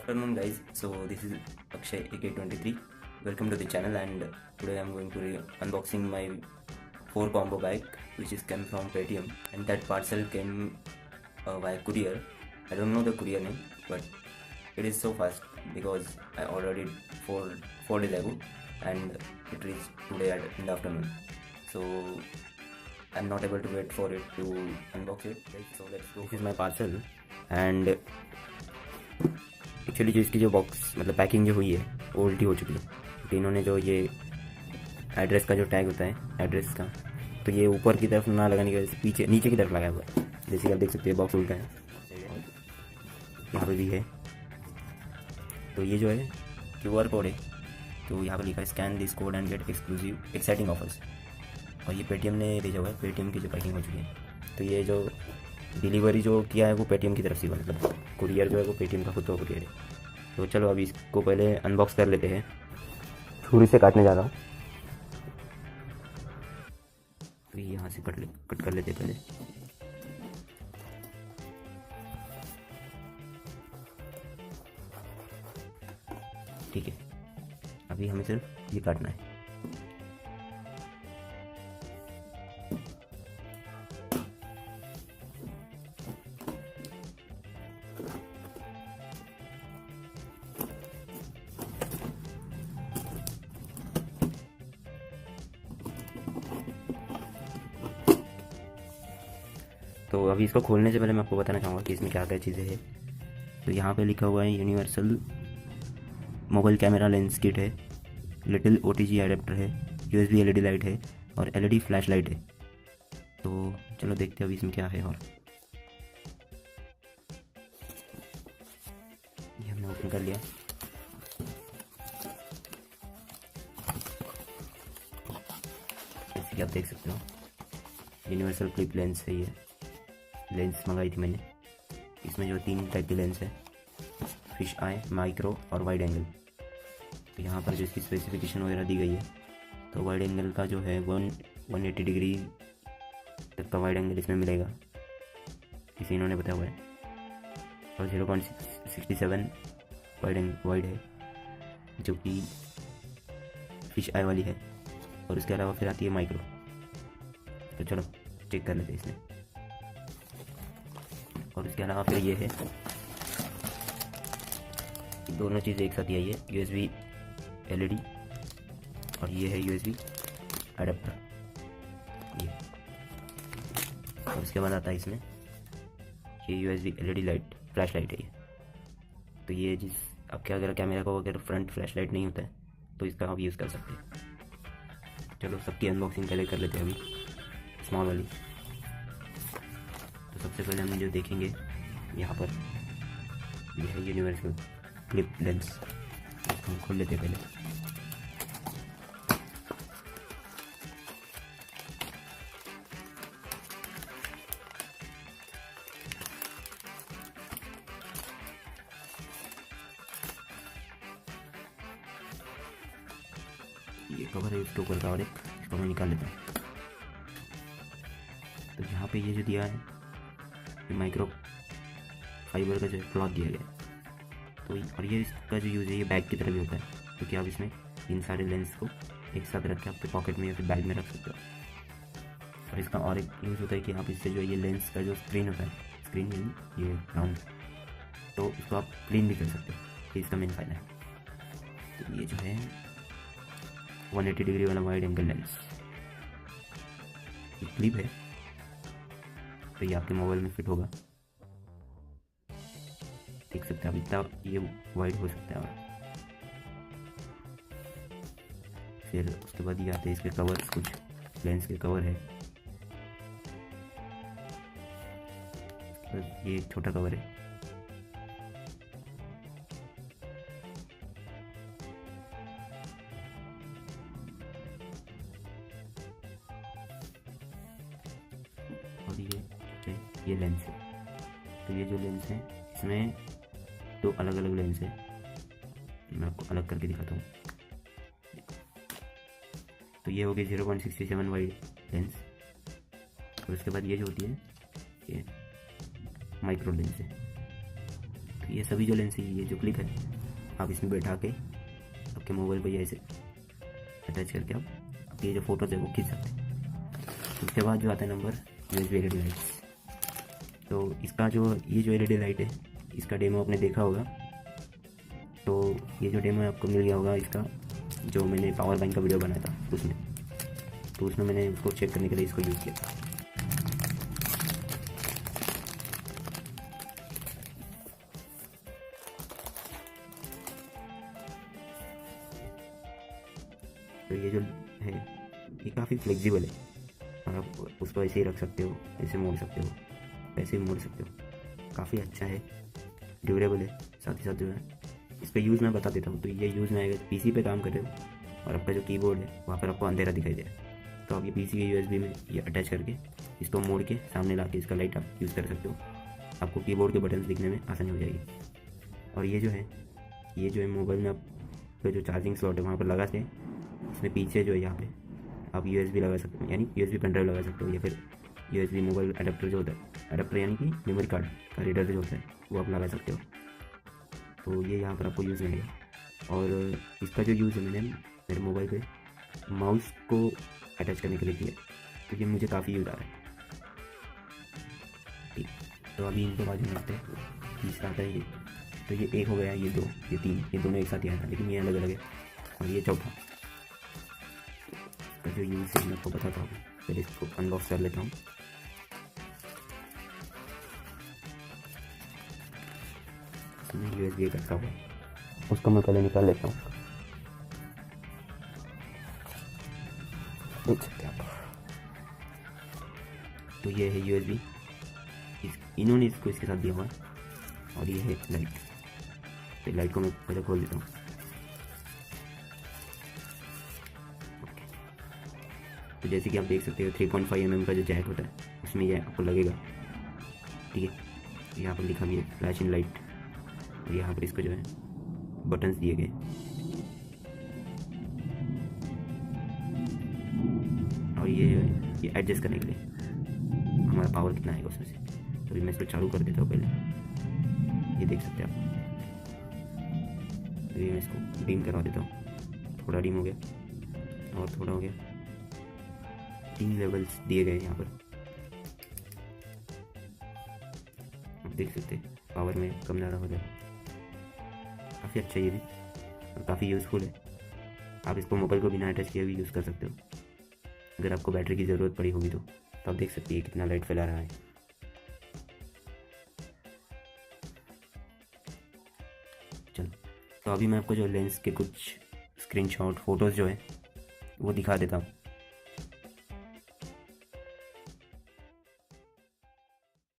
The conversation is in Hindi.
Afternoon guys, so this is AKSHAY AK. Welcome to the channel, and today I'm going to unboxing my 4 combo bag which is came from Paytm, and that parcel came via courier. I don't know the courier name, but it is so fast because I ordered it four days ago and it reached today in the afternoon. So I'm not able to wait for it to unbox it. So let's go. This is my parcel, and actually जो इसकी जो बॉक्स मतलब पैकिंग जो हुई है वो उल्टी हो चुकी है, तो इन्होंने जो ये एड्रेस का जो टैग होता है एड्रेस का, तो ये ऊपर की तरफ ना लगाने की वजह से पीछे नीचे की तरफ लगाया हुआ है। जैसे कि आप देख सकते हैं बॉक्स उल्टा है, यहाँ पे भी है। तो ये जो है QR कोड है, तो यहाँ पर लिखा है scan this code and get exclusive exciting offers, और ये पेटीएम ने भेजा हुआ है। पेटीएम की जो पैकिंग हो चुकी है, तो ये जो डिलीवरी जो किया है वो पेटीएम की तरफ से, मतलब कुरियर जो है वो पेटीएम का खुद का कुरियर है। तो चलो अभी इसको पहले अनबॉक्स कर लेते हैं। छुरी से काटने जा रहा हूँ, तो यहाँ से कट कर लेते हैं पहले। ठीक है, अभी हमें सिर्फ ये काटना है। तो अभी इसको खोलने से पहले मैं आपको बताना चाहूँगा कि इसमें क्या क्या चीज़ें हैं। तो यहाँ पे लिखा हुआ है universal mobile camera lens kit है, लिटिल OTG एडेप्टर है, USB LED लाइट है और LED फ्लैश लाइट है। तो चलो देखते हैं अभी इसमें क्या है। और ये हमने ओपन कर लिया। जैसे कि आप देख सकते हो यूनिवर्सल क्लिप लेंस है। ये लेंस मंगाई थी मैंने। इसमें जो 3 टाइप की लेंस है, फिश आई, माइक्रो और वाइड एंगल। तो यहाँ पर जो इसकी स्पेसिफिकेशन वगैरह दी गई है, तो वाइड एंगल का जो है 180 डिग्री तक का वाइड एंगल इसमें मिलेगा, इसे इन्होंने बताया हुआ है। और 0.67 वाइड है जो कि फिश आई वाली है। और उसके अलावा फिर आती है माइक्रो। तो चलो चेक कर लेते हैं इसमें। और इसके अलावा फिर ये है, दोनों चीज़ें एक साथ ही आई है, USB LED और ये है USB एडेप्टर ये। और उसके बाद आता है इसमें ये USB LED light, flash light है ये। तो ये जिस आपके अगर कैमरा को अगर फ्रंट फ्लैश लाइट नहीं होता है तो इसका आप यूज़ कर सकते हैं। चलो सबकी अनबॉक्सिंग पहले कर लेते हैं अभी, स्मॉल वाली। तो सबसे पहले हम जो देखेंगे यहाँ पर ये है यूनिवर्सल क्लिप लेंस। हम खोल लेते हैं पहले। ये कवर है इसके ऊपर का, और इसको मैं निकाल लेता हूँ। तो यहाँ पे ये जो दिया है ये माइक्रो फाइबर का जो क्लॉथ दिया गया है। तो और ये इसका जो यूज़ है ये बैग की तरह भी होता है, क्योंकि आप इसमें इन सारे लेंस को एक साथ रख के अपने पॉकेट में या फिर बैग में रख सकते हो। और इसका और एक यूज़ होता है कि आप इससे जो ये लेंस का जो स्क्रीन होता है, स्क्रीन ये राउंड, तो इसको आप क्लीन भी कर सकते हो। ये इसका मेन फ़ायदा है। तो ये जो है 180 डिग्री वाला वाइड एंगल लेंस, ये क्लिप है, तो ये आपके मोबाइल में फिट होगा। देख सकते हैं आप इतना ये वाइड हो सकता है। और फिर उसके बाद ये आते हैं इसके कवर्स, कुछ लेंस के कवर है। ये एक छोटा कवर है। और ये लेंस है। तो ये जो लेंस है इसमें 2 अलग अलग लेंस है, मैं आपको अलग करके दिखाता हूँ। तो ये हो गई 0.67 वाइड लेंस। और उसके बाद ये जो होती है ये माइक्रो लेंस है। ये सभी जो लेंस है, ये जो क्लिप है, आप इसमें बैठा के आपके मोबाइल पर ऐसे अटैच करके आप ये जो फोटोज है वो खींच सकते हैं। उसके बाद जो आता है नंबर USB LED लाइट्स। तो इसका जो ये जो LED लाइट है, इसका डेमो आपने देखा होगा। तो ये जो डेमो आपको मिल गया होगा इसका, जो मैंने पावर बैंक का वीडियो बनाया था उसमें, तो उसमें मैंने उसको चेक करने के लिए इसको यूज़ किया था। तो ये जो है ये काफ़ी फ्लेक्सिबल है, और आप उसको ऐसे ही रख सकते हो, ऐसे मोड़ सकते हो, ऐसे ही मोड़ सकते हो। काफ़ी अच्छा है, ड्यूरेबल है। साथ ही साथ जो है इस पर यूज़ मैं बता देता हूँ। तो ये यूज़ में आएगा, PC पे काम कर रहे हो और आपका जो कीबोर्ड है वहाँ पर आपको अंधेरा दिखाई दे रहा है, तो आप ये PC के USB में ये अटैच करके इसको मोड़ के सामने ला के इसका लाइट आप यूज़ कर सकते हो। आपको कीबोर्ड के बटन दिखने में आसानी हो जाएगी। और ये जो है मोबाइल में आप जो चार्जिंग स्लॉट है वहाँ पर लगा के इसमें पीछे जो है यहाँ पे आप USB लगा सकते हो, यानी USB पेन ड्राइव लगा सकते हो, या फिर USB मोबाइल अडेप्टर जो होता है, अडेप्टर यानी कि मेमोरी कार्ड का रीडर जो होता है वो आप लगा सकते हो। तो ये यहाँ पर आपको यूज़ में आएगा। और इसका जो यूज़ है मैंने मेरे मोबाइल पे माउस को अटैच करने के लिए किया, तो ये मुझे काफ़ी यूज़ आ रहा है। ठीक, तो अभी इनको बाजू में रखते हैं। तीसरा आता है ये, तो ये एक हो गया, ये दो, ये तीन, ये दोनों एक साथ ही आया था, लेकिन ये अलग अलग है। और ये चौथा का जो यूज़ है मैं आपको बताता हूँ। पहले इसको अनबॉक्स कर लेता हूँ। इसमें USB रखा हुआ, उसको मैं पहले निकाल लेता हूँ। देख सकते हैं आप, तो ये है USB, इन्होंने इसको इसके साथ दिया हुआ है। और ये है लाइट, तो लाइट को मैं पहले खोल देता हूँ। तो जैसे कि आप देख सकते हो 3.5 mm का जो जैक होता है उसमें ये आपको लगेगा। ठीक है, यहाँ पर लिखा भी है फ्लैश इन लाइट, और यहाँ पर इसको जो है बटन्स दिए गए। और ये एडजस्ट करने के लिए हमारा पावर कितना आएगा उसमें से। तो अभी मैं इसको चालू कर देता हूँ पहले, ये देख सकते हैं आप। तो ये मैं इसको डिम करवा देता हूँ, थोड़ा डिम हो गया और थोड़ा हो गया। 3 लेवल्स दिए गए यहाँ पर, आप देख सकते हैं पावर में कम ज़्यादा हो जाए। काफ़ी अच्छा ये भी, और काफ़ी यूज़फुल है। आप इसको मोबाइल को बिना अटैच किए भी यूज़ कर सकते हो। अगर आपको बैटरी की ज़रूरत पड़ी होगी तो आप देख सकते हैं कितना लाइट फैला रहा है। चलो, तो अभी मैं आपको जो लेंस के कुछ स्क्रीनशॉट फोटोज़ जो है वो दिखा देता हूँ।